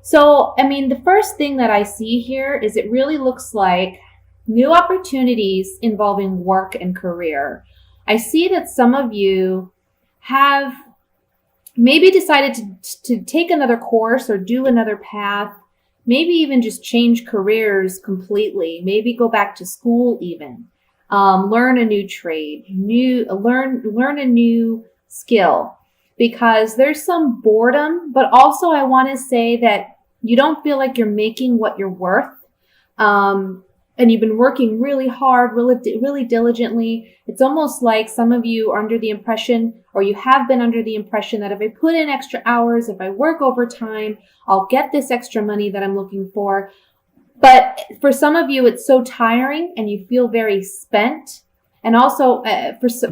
So, I mean, the first thing that I see here is it really looks like new opportunities involving work and career. I see that some of you have maybe decided to take another course or do another path, maybe even just change careers completely, maybe go back to school even, learn a new trade, learn a new skill, because there's some boredom, but also I want to say that you don't feel like you're making what you're worth. And you've been working really hard, really diligently. It's almost like some of you are under the impression, or you have been under the impression, that if I put in extra hours, if I work overtime, I'll get this extra money that I'm looking for. But for some of you, it's so tiring and you feel very spent. And also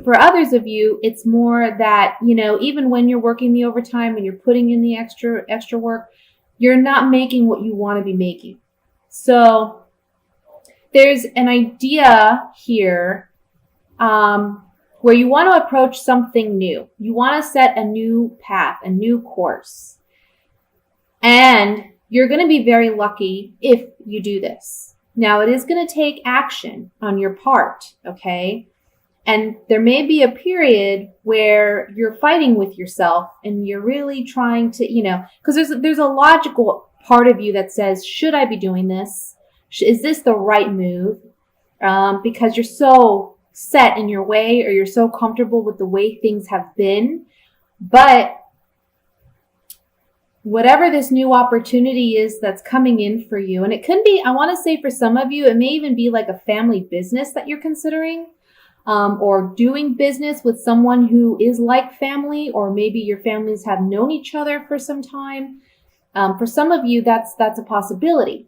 for others of you, it's more that, you know, even when you're working the overtime and you're putting in the extra work, you're not making what you want to be making. So there's an idea here where you want to approach something new. You want to set a new path, a new course. And you're going to be very lucky if you do this. Now, it is going to take action on your part, okay? And there may be a period where you're fighting with yourself and you're really trying to, you know, because there's a logical part of you that says, should I be doing this? Is this the right move? Because you're so set in your way, or you're so comfortable with the way things have been. But whatever this new opportunity is that's coming in for you, and it could be, I want to say for some of you, it may even be like a family business that you're considering, or doing business with someone who is like family, or maybe your families have known each other for some time. For some of you, that's a possibility.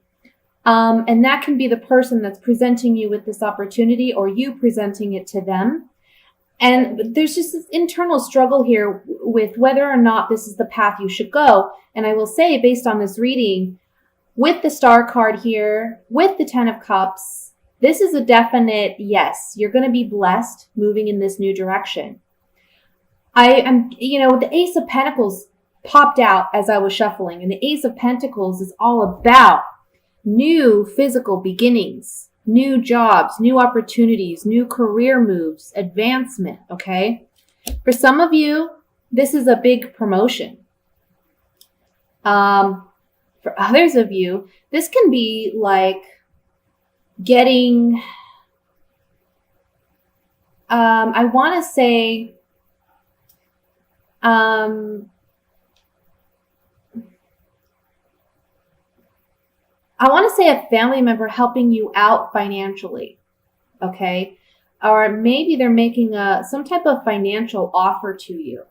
And that can be the person that's presenting you with this opportunity, or you presenting it to them. And there's just this internal struggle here with whether or not this is the path you should go. And I will say, based on this reading, with the Star card here, with the 10 of Cups, this is a definite yes. You're going to be blessed moving in this new direction. I am, you know, the Ace of Pentacles popped out as I was shuffling, and the Ace of Pentacles is all about new physical beginnings, new jobs, new opportunities, new career moves, advancement, okay? For some of you, this is a big promotion. For others of you, this can be like getting, I want to say, a family member helping you out financially, okay? Or maybe they're making some type of financial offer to you.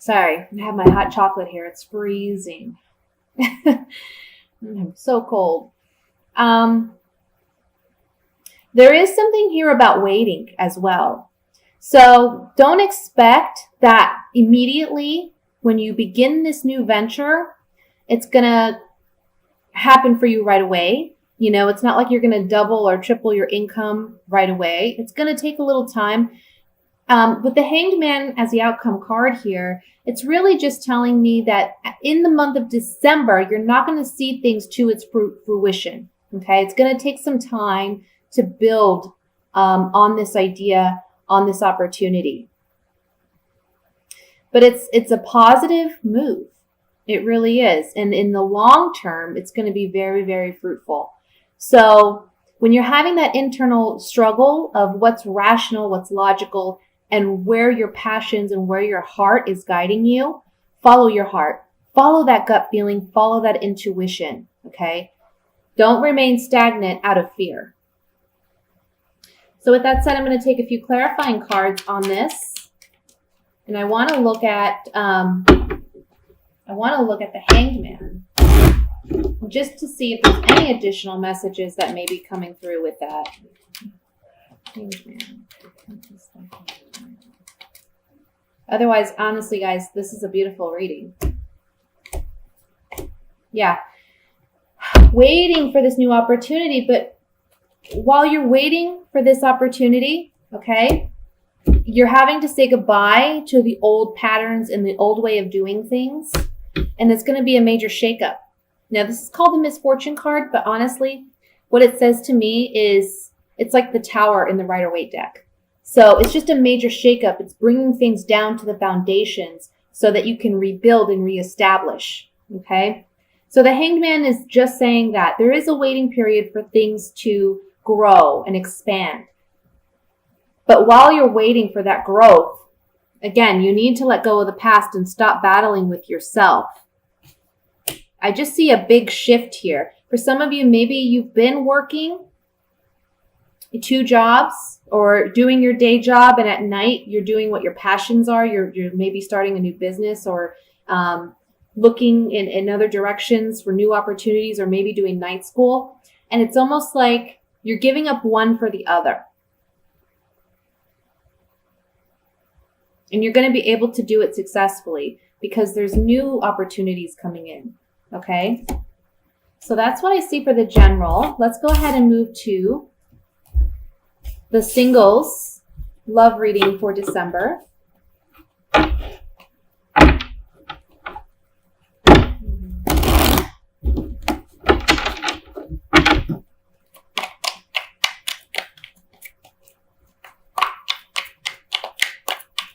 Sorry, I have my hot chocolate here. It's freezing. I'm so cold. There is something here about waiting as well. So don't expect that immediately when you begin this new venture, it's going to happen for you right away. You know, it's not like you're going to double or triple your income right away. It's going to take a little time. With the Hanged Man as the outcome card here, it's really just telling me that in the month of December, you're not going to see things to its fruition. Okay, it's going to take some time to build on this idea, on this opportunity. But it's a positive move. It really is. And in the long term, it's going to be very, very fruitful. So when you're having that internal struggle of what's rational, what's logical, and where your passions and where your heart is guiding you, follow your heart. Follow that gut feeling. Follow that intuition. Okay? Don't remain stagnant out of fear. So with that said, I'm going to take a few clarifying cards on this. And I want to look at the Hanged Man, just to see if there's any additional messages that may be coming through with that. Hanged Man. Otherwise, honestly, guys, this is a beautiful reading. Yeah. Waiting for this new opportunity, but while you're waiting for this opportunity, okay, you're having to say goodbye to the old patterns and the old way of doing things. And it's going to be a major shakeup. Now, this is called the misfortune card, but honestly, what it says to me is it's like the tower in the Rider-Waite deck. So it's just a major shakeup. It's bringing things down to the foundations so that you can rebuild and reestablish. Okay? So the Hanged Man is just saying that there is a waiting period for things to grow and expand. But while you're waiting for that growth, again, you need to let go of the past and stop battling with yourself. I just see a big shift here. For some of you, maybe you've been working 2 jobs or doing your day job, and at night you're doing what your passions are. You're maybe starting a new business or looking in other directions for new opportunities, or maybe doing night school. And it's almost like you're giving up one for the other. And you're going to be able to do it successfully because there's new opportunities coming in. Okay? So that's what I see for the general. Let's go ahead and move to the singles love reading for December.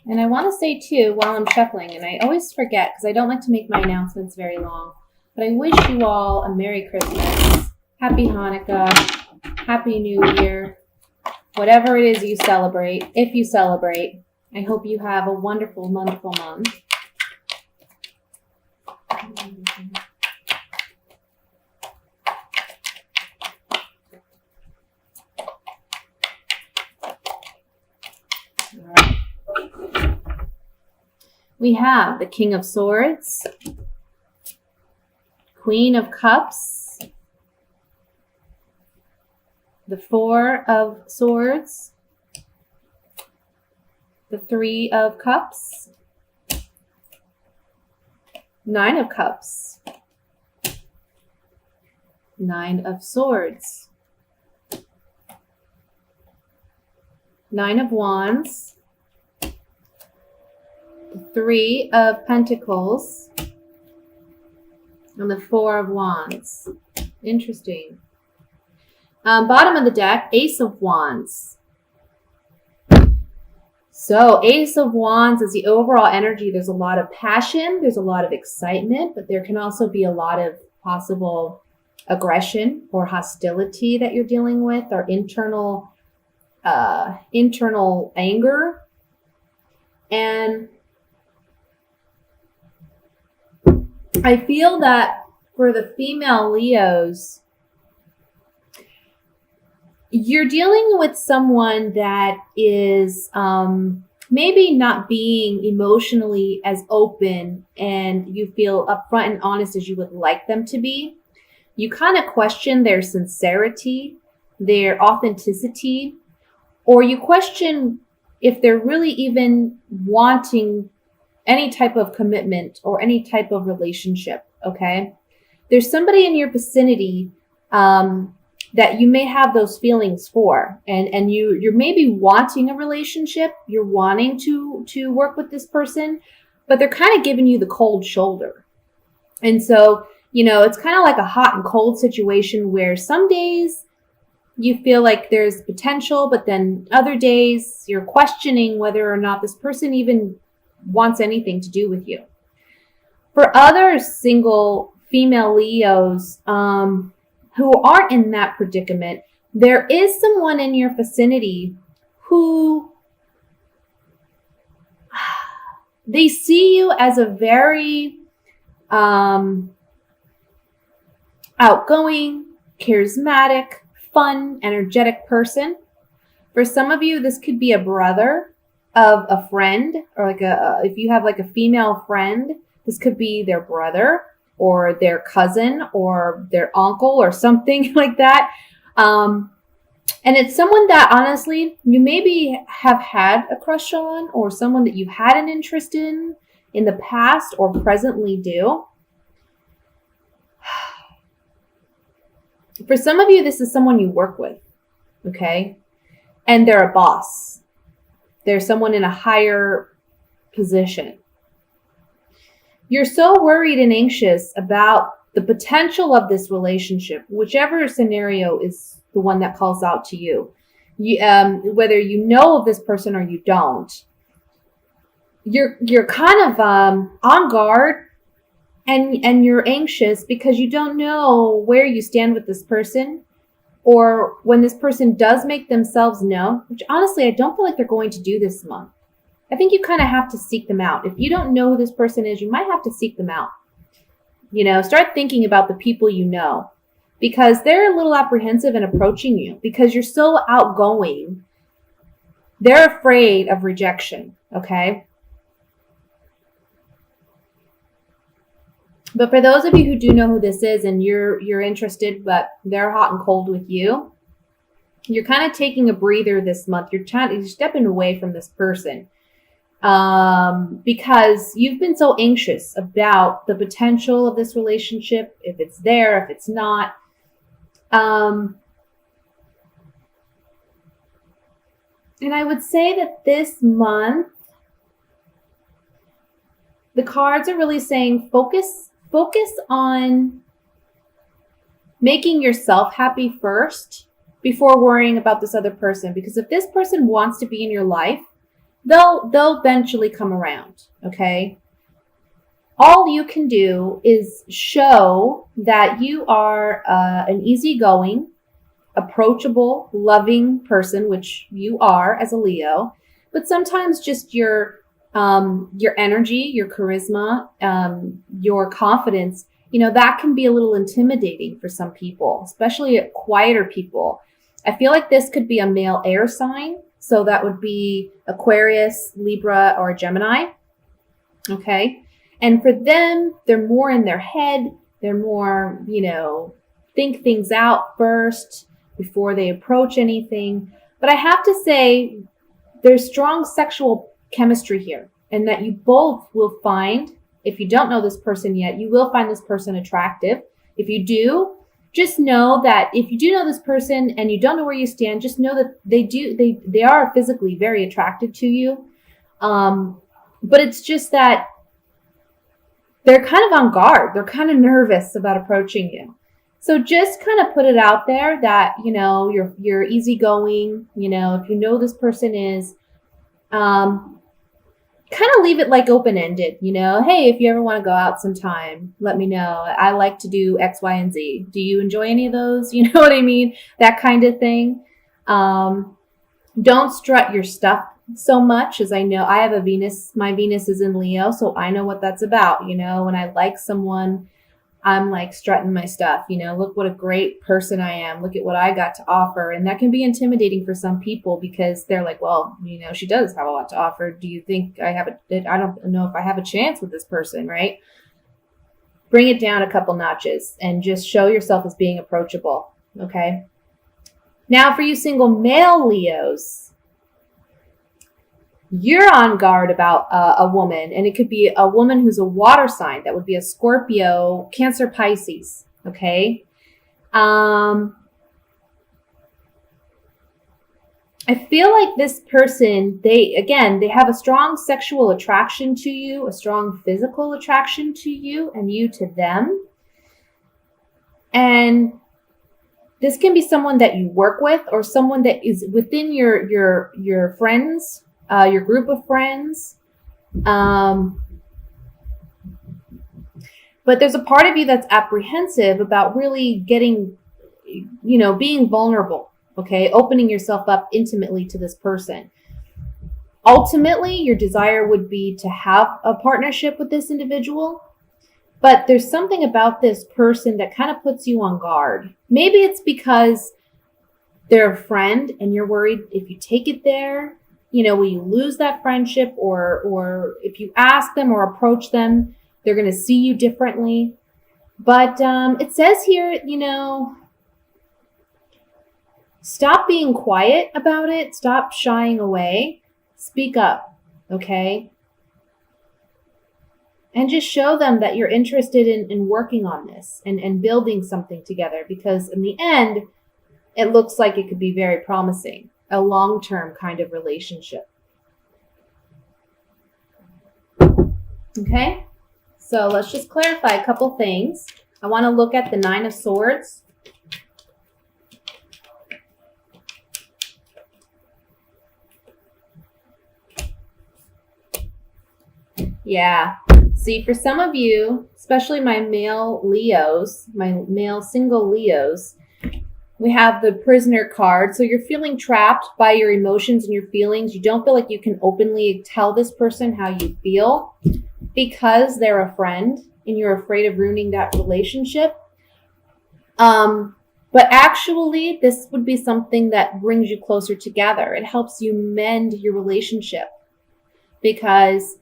And I want to say too, while I'm shuffling, and I always forget because I don't like to make my announcements very long, but I wish you all a Merry Christmas, Happy Hanukkah, Happy New Year, whatever it is you celebrate. If you celebrate, I hope you have a wonderful, wonderful month. All right. We have the King of Swords, Queen of Cups, the 4 of Swords, the 3 of Cups, 9 of Cups, 9 of Swords, 9 of Wands, the 3 of Pentacles, and the 4 of Wands. Interesting. Bottom of the deck, Ace of Wands. So Ace of Wands is the overall energy. There's a lot of passion. There's a lot of excitement, but there can also be a lot of possible aggression or hostility that you're dealing with, or internal anger. And I feel that for the female Leos, you're dealing with someone that is maybe not being emotionally as open and you feel upfront and honest as you would like them to be. You kind of question their sincerity, their authenticity, or you question if they're really even wanting any type of commitment or any type of relationship, okay? There's somebody in your vicinity that you may have those feelings for, and you're maybe wanting a relationship, you're wanting to work with this person, but they're kind of giving you the cold shoulder. And so, it's kind of like a hot and cold situation where some days you feel like there's potential, but then other days you're questioning whether or not this person even wants anything to do with you. For other single female Leos who aren't in that predicament, there is someone in your vicinity who they see you as a very outgoing, charismatic, fun, energetic person. For some of you, this could be a brother of a friend, or like if you have like a female friend, this could be their brother or their cousin or their uncle or something like that. And it's someone that honestly you maybe have had a crush on, or someone that you've had an interest in the past or presently do. For some of you, this is someone you work with, okay? And they're a boss. There's someone in a higher position. You're so worried and anxious about the potential of this relationship, whichever scenario is the one that calls out to you. Whether you know of this person or you don't, you're kind of on guard, and you're anxious because you don't know where you stand with this person, or when this person does make themselves known, which honestly I don't feel like they're going to do this month. I think you kind of have to seek them out. If you don't know who this person is, you might have to seek them out. Start thinking about the people you know, because they're a little apprehensive in approaching you because you're so outgoing. They're afraid of rejection, okay? But for those of you who do know who this is and you're interested, but they're hot and cold with you, you're kind of taking a breather this month. You're stepping away from this person. Because you've been so anxious about the potential of this relationship, if it's there, if it's not. And I would say that this month, the cards are really saying focus on making yourself happy first before worrying about this other person. Because if this person wants to be in your life, they'll eventually come around, okay? All you can do is show that you are an easygoing, approachable, loving person, which you are as a Leo. But sometimes just your energy, your charisma, your confidence, that can be a little intimidating for some people, especially quieter people. I feel like this could be a male air sign. So that would be Aquarius, Libra, or Gemini. Okay. And for them, they're more in their head. They're more, think things out first before they approach anything. But I have to say, there's strong sexual chemistry here, and that you both will find, if you don't know this person yet, you will find this person attractive. If you do, just know that if you do know this person and you don't know where you stand, just know that they are physically very attracted to you. But it's just that they're kind of on guard. They're kind of nervous about approaching you. So just kind of put it out there that, you're easygoing, if you know this person is, kind of leave it like open-ended, hey, if you ever want to go out sometime, let me know. I like to do X, Y, and Z. Do you enjoy any of those? You know what I mean? That kind of thing. Don't strut your stuff so much, as I know I have a Venus. My Venus is in Leo, so I know what that's about. When I like someone, I'm like strutting my stuff, look what a great person I am. Look at what I got to offer. And that can be intimidating for some people because they're like, well, she does have a lot to offer. Do you think I don't know if I have a chance with this person, right? Bring it down a couple notches and just show yourself as being approachable. Okay. Now for you single male Leos, you're on guard about a woman, and it could be a woman who's a water sign. That would be a Scorpio, Cancer, Pisces. Okay. I feel like this person, they have a strong sexual attraction to you, a strong physical attraction to you, and you to them. And this can be someone that you work with, or someone that is within your friends, your group of friends. But there's a part of you that's apprehensive about really getting, being vulnerable, okay? Opening yourself up intimately to this person. Ultimately, your desire would be to have a partnership with this individual, but there's something about this person that kind of puts you on guard. Maybe it's because they're a friend and you're worried if you take it there, will you lose that friendship? Or if you ask them or approach them, they're going to see you differently. But it says here, stop being quiet about it. Stop shying away. Speak up, okay? And just show them that you're interested in working on this and building something together, because in the end, it looks like it could be very promising, a long-term kind of relationship. Okay, so let's just clarify a couple things. I want to look at the Nine of Swords. Yeah. See, for some of you, especially my male Leos, my male single Leos, we have the Prisoner card. So you're feeling trapped by your emotions and your feelings. You don't feel like you can openly tell this person how you feel because they're a friend and you're afraid of ruining that relationship. But actually, this would be something that brings you closer together. It helps you mend your relationship, because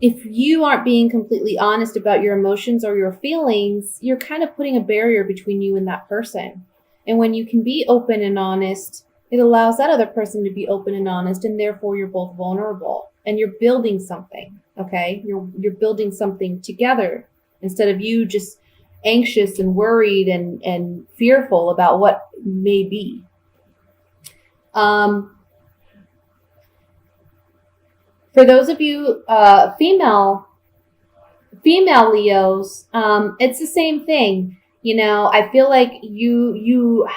if you aren't being completely honest about your emotions or your feelings, you're kind of putting a barrier between you and that person. And when you can be open and honest, it allows that other person to be open and honest, and therefore you're both vulnerable and you're building something. Okay, you're building something together instead of you just anxious and worried and fearful about what may be. For those of you female Leos, it's the same thing. You know, I feel like you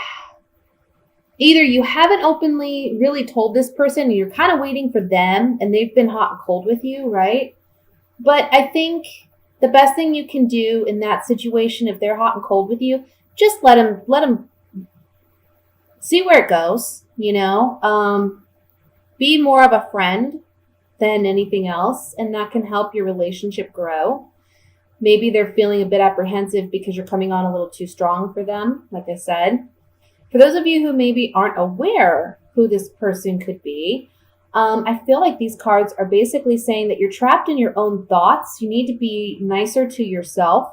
either you haven't openly really told this person and you're kind of waiting for them and they've been hot and cold with you, right? But I think the best thing you can do in that situation, if they're hot and cold with you, just let them see where it goes, you know? Be more of a friend than anything else, and that can help your relationship grow. Maybe they're feeling a bit apprehensive because you're coming on a little too strong for them, like I said. For those of you who maybe aren't aware who this person could be, I feel like these cards are basically saying that you're trapped in your own thoughts. You need to be nicer to yourself,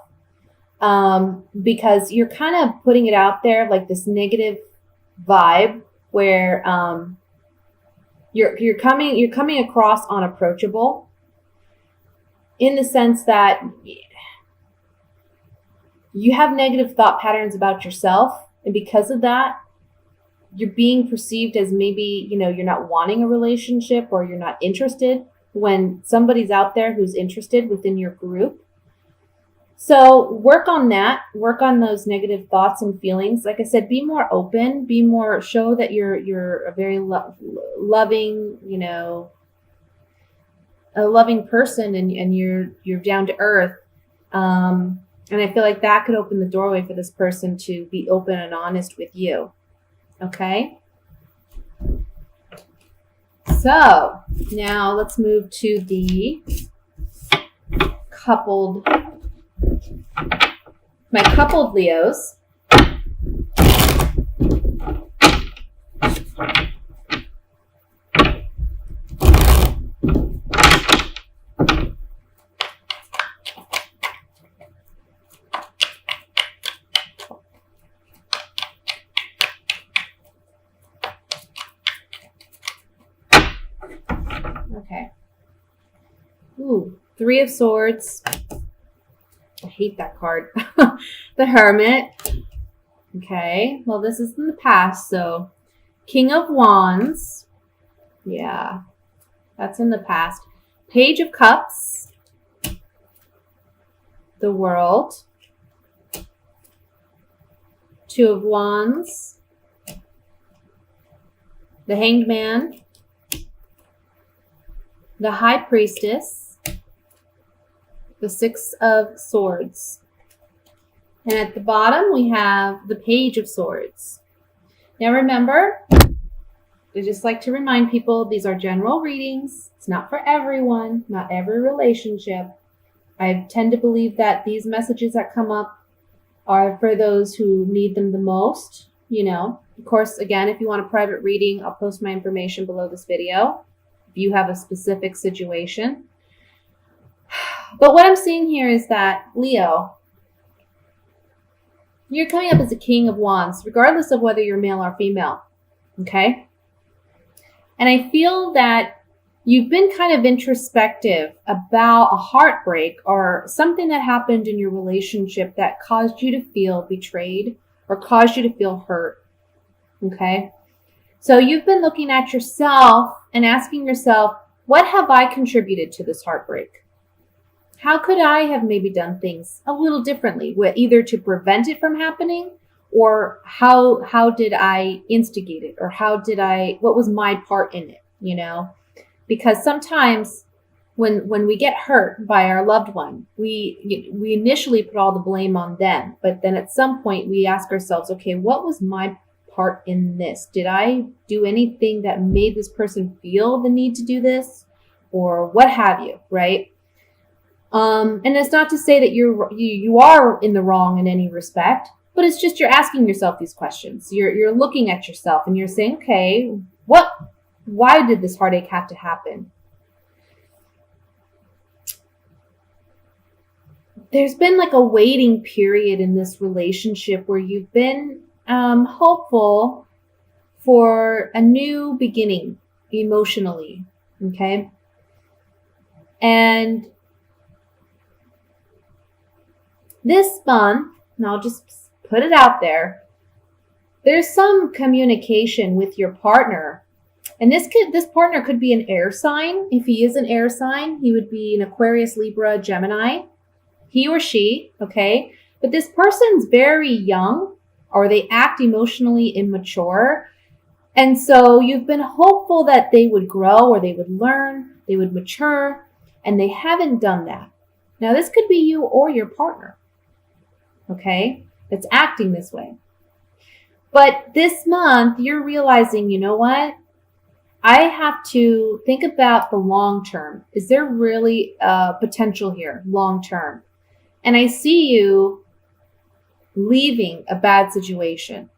because you're kind of putting it out there like this negative vibe where you're coming across unapproachable, in the sense that you have negative thought patterns about yourself, and because of that, you're being perceived as maybe, you know, you're not wanting a relationship or you're not interested when somebody's out there who's interested within your group. So work on that, work on those negative thoughts and feelings. Like I said, be more open, show that you're a very loving, you know, a loving person, and you're down to earth. And I feel like that could open the doorway for this person to be open and honest with you. Okay. So now let's move to my coupled Leos. Okay. Ooh, Three of Swords. I hate that card. The Hermit. Okay. Well, this is in the past, so King of Wands. Yeah. That's in the past. Page of Cups. The World. Two of Wands. The Hanged Man. The High Priestess, the Six of Swords. And at the bottom, we have the Page of Swords. Now remember, I just like to remind people, these are general readings. It's not for everyone, not every relationship. I tend to believe that these messages that come up are for those who need them the most, you know. Of course, again, if you want a private reading, I'll post my information below this video. You have a specific situation. But what I'm seeing here is that, Leo, you're coming up as a King of Wands, regardless of whether you're male or female. Okay? And I feel that you've been kind of introspective about a heartbreak or something that happened in your relationship that caused you to feel betrayed or caused you to feel hurt. Okay? So you've been looking at yourself and asking yourself, what have I contributed to this heartbreak? How could I have maybe done things a little differently, either to prevent it from happening, or how did I instigate it, or what was my part in it, Because sometimes when we get hurt by our loved one, we initially put all the blame on them, but then at some point we ask ourselves, okay, what was my part in this? Did I do anything that made this person feel the need to do this, or what have you, right? And it's not to say that you are in the wrong in any respect, but it's just you're asking yourself these questions. You're looking at yourself and you're saying, okay, why did this heartache have to happen? There's been like a waiting period in this relationship where you've been hopeful for a new beginning emotionally, okay? And this month, and I'll just put it out there's some communication with your partner. And this partner could be an air sign. If he is an air sign, he would be an Aquarius, Libra, Gemini. He or she, okay? But this person's very young, or they act emotionally immature. And so you've been hopeful that they would grow, or they would learn, they would mature, and they haven't done that. Now, this could be you or your partner, okay, that's acting this way. But this month, you're realizing, you know what? I have to think about the long term. Is there really potential here, long term? And I see you leaving a bad situation,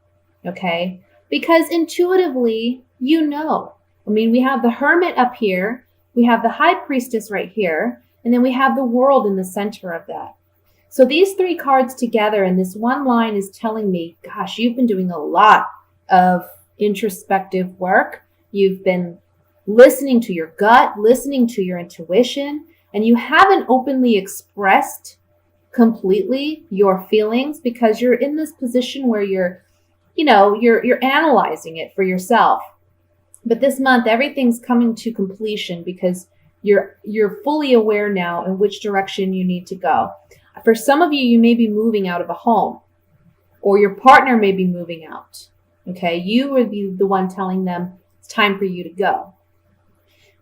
okay? Because intuitively, you know. I mean, we have the Hermit up here, we have the High Priestess right here, and then we have the World in the center of that. So these three cards together and this one line is telling me, gosh, you've been doing a lot of introspective work. You've been listening to your gut, listening to your intuition, and you haven't openly expressed completely your feelings because you're in this position where you're analyzing it for yourself. But this month, everything's coming to completion because you're fully aware now in which direction you need to go. For some of you, you may be moving out of a home, or your partner may be moving out. Okay, you would be the one telling them it's time for you to go.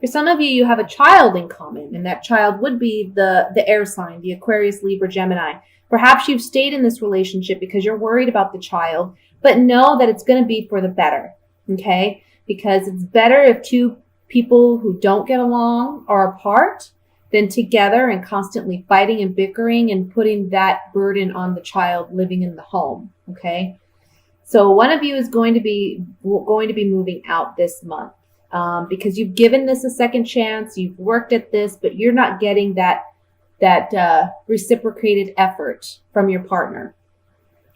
For some of you, you have a child in common, and that child would be the air sign, the Aquarius, Libra, Gemini. Perhaps you've stayed in this relationship because you're worried about the child, but know that it's going to be for the better, okay? Because it's better if two people who don't get along are apart than together and constantly fighting and bickering and putting that burden on the child living in the home, okay? So one of you is going to be moving out this month because you've given this a second chance, you've worked at this, but you're not getting that reciprocated effort from your partner.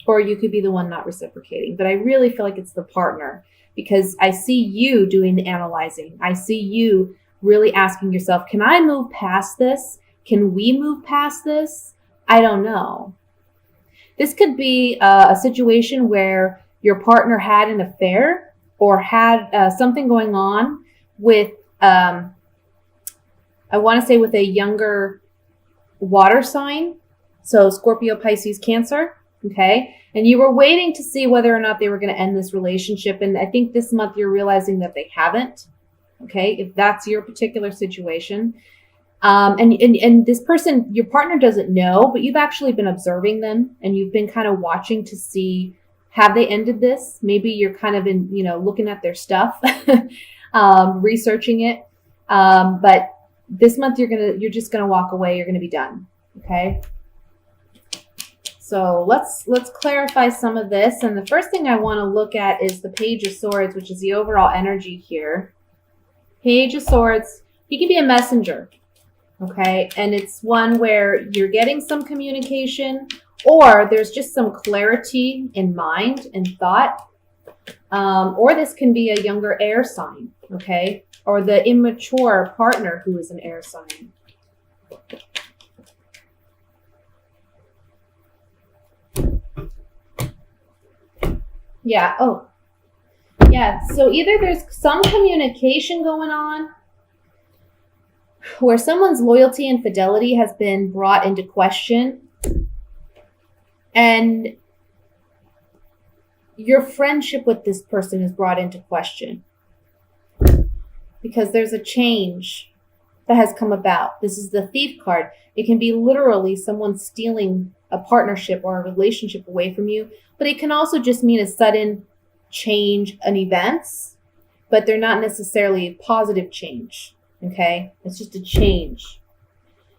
Or you could be the one not reciprocating. But I really feel like it's the partner because I see you doing the analyzing. I see you really asking yourself, can I move past this? Can we move past this? I don't know. This could be a situation where your partner had an affair or had something going on with, I want to say with a younger water sign. So Scorpio, Pisces, Cancer. Okay. And you were waiting to see whether or not they were going to end this relationship. And I think this month you're realizing that they haven't. Okay. If that's your particular situation. And this person, your partner doesn't know, but you've actually been observing them and you've been kind of watching to see, have they ended this? Maybe you're kind of looking at their stuff, researching it. But this month you're just going to walk away. You're going to be done. Okay. So let's clarify some of this. And the first thing I want to look at is the Page of Swords, which is the overall energy here. Page of Swords, he can be a messenger. Okay. And it's one where you're getting some communication or there's just some clarity in mind and thought. Or this can be a younger air sign. Okay. Or the immature partner who is an air sign. Yeah. Oh, yeah. So either there's some communication going on where someone's loyalty and fidelity has been brought into question, and your friendship with this person is brought into question because there's a change that has come about. This is the Thief card. It can be literally someone stealing a partnership or a relationship away from you, but it can also just mean a sudden change in events, but they're not necessarily a positive change. Okay? It's just a change.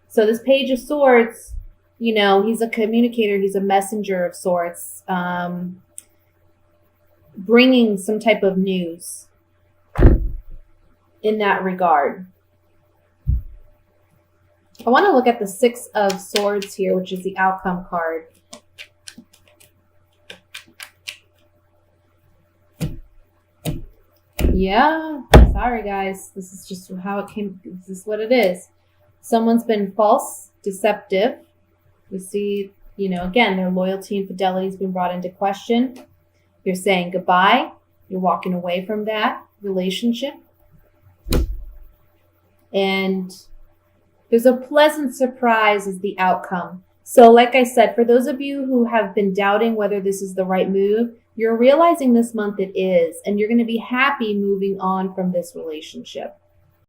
So this Page of Swords, you know, he's a communicator, he's a messenger of sorts, bringing some type of news in that regard. I want to look at the Six of Swords here, which is the outcome card. Yeah, sorry guys. This is just how it came. This is what it is. Someone's been false, deceptive. We see, you know, again, their loyalty and fidelity has been brought into question. You're saying goodbye. You're walking away from that relationship. And there's a pleasant surprise as the outcome. So like I said, for those of you who have been doubting whether this is the right move, you're realizing this month it is, and you're going to be happy moving on from this relationship.